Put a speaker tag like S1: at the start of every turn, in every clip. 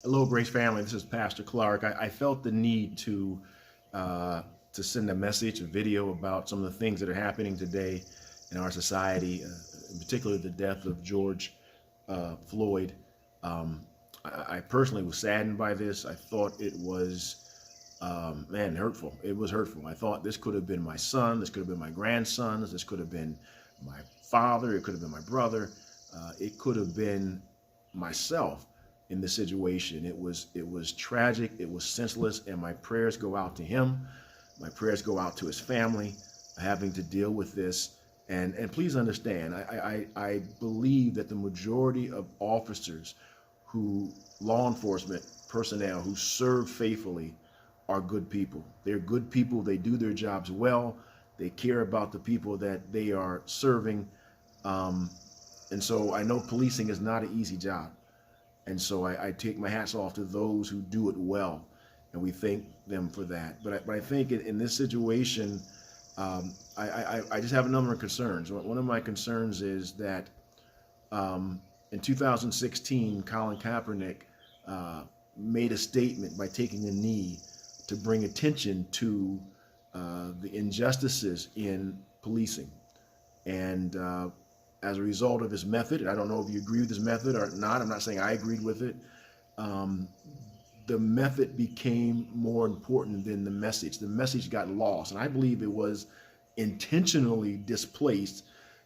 S1: Hello, Grace family. This is Pastor Clark. I felt the need to send a message, a video about some of the things that are happening today in our society, in particular the death of George Floyd. I personally was saddened by this. I thought it was, hurtful. It was hurtful. I thought this could have been my son. This could have been my grandson. This could have been my father. It could have been my brother. It could have been myself in this situation. It was tragic. It was senseless. And my prayers go out to him. My prayers go out to his family having to deal with this. And please understand, I believe that the majority of officers law enforcement personnel who serve faithfully are good people. They're good people. They do their jobs well. They care about the people that they are serving. And so I know policing is not an easy job. And so I take my hats off to those who do it well, and we thank them for that. But I think in this situation, I just have a number of concerns. One of my concerns is that in 2016, Colin Kaepernick made a statement by taking a knee to bring attention to the injustices in policing. And as a result of his method, and I don't know if you agree with his method or not, I'm not saying I agreed with it, the method became more important than the message. The message got lost, and I believe it was intentionally displaced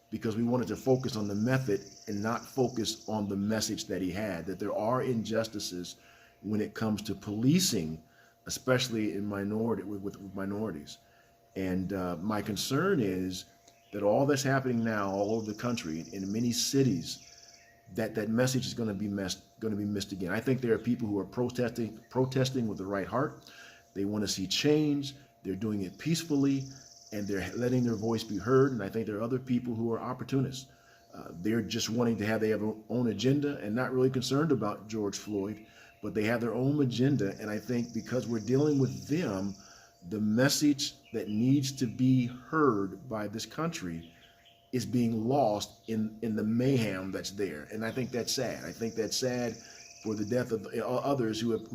S1: because we wanted to focus on the method and not focus on the message that he had, that there are injustices when it comes to policing, especially in with minorities. And my concern is that all that's happening now all over the country, in many cities, that message is going to be missed again. I think there are people who are protesting with the right heart. They want to see change. They're doing it peacefully, and they're letting their voice be heard. And I think there are other people who are opportunists. They're just wanting to have their own agenda and not really concerned about George Floyd, but they have their own agenda. And I think because we're dealing with them, the message that needs to be heard by this country is being lost in the mayhem that's there. And I think that's sad. I think that's sad for the death of others for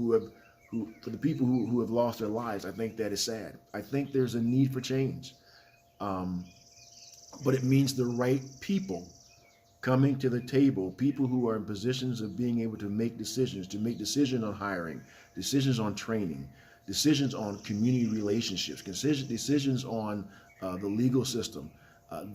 S1: the people who have lost their lives. I think that is sad. I think there's a need for change. But it means the right people coming to the table, people who are in positions of being able to make decisions on hiring, decisions on training, decisions on community relationships, decisions on the legal system.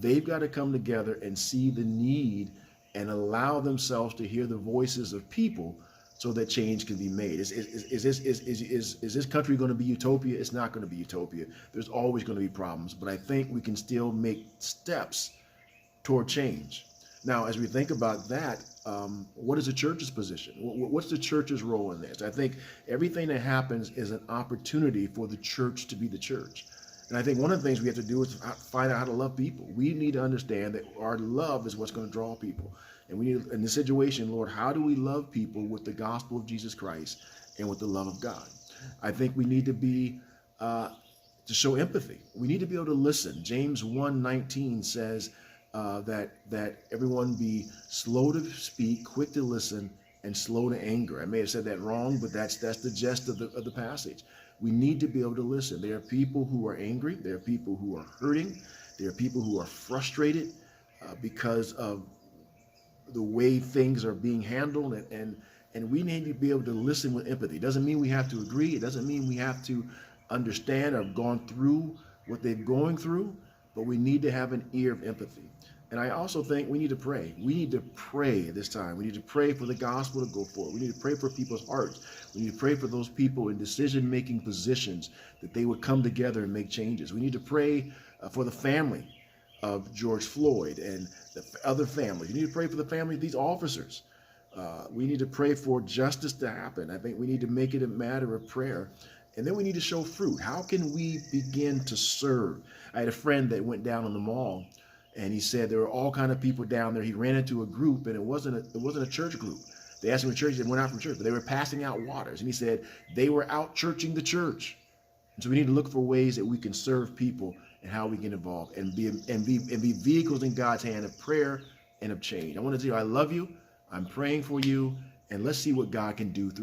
S1: They've got to come together and see the need and allow themselves to hear the voices of people so that change can be made. Is this country going to be utopia? It's not going to be utopia. There's always going to be problems, but I think we can still make steps toward change. Now, as we think about that, what is the church's position? What's the church's role in this? I think everything that happens is an opportunity for the church to be the church. And I think one of the things we have to do is find out how to love people. We need to understand that our love is what's going to draw people. And we need, in this situation, Lord, how do we love people with the gospel of Jesus Christ and with the love of God? I think we need to be, to show empathy. We need to be able to listen. James 1:19 says, that everyone be slow to speak, quick to listen, and slow to anger. I may have said that wrong, but that's the gist of the passage. We need to be able to listen. There are people who are angry. There are people who are hurting. There are people who are frustrated because of the way things are being handled, and we need to be able to listen with empathy. It doesn't mean we have to agree. It doesn't mean we have to understand or have gone through what they're going through, but we need to have an ear of empathy. And I also think we need to pray. We need to pray at this time. We need to pray for the gospel to go forward. We need to pray for people's hearts. We need to pray for those people in decision-making positions, that they would come together and make changes. We need to pray for the family of George Floyd and the other families. We need to pray for the family of these officers. We need to pray for justice to happen. I think we need to make it a matter of prayer. And then we need to show fruit. How can we begin to serve? I had a friend that went down on the mall, and he said there were all kind of people down there. He ran into a group, and it wasn't a church group. They asked him to church. They went out from church, but they were passing out waters. And he said they were out churching the church. And so we need to look for ways that we can serve people and how we get involved and be vehicles in God's hand of prayer and of change. I want to tell you, I love you. I'm praying for you, and let's see what God can do through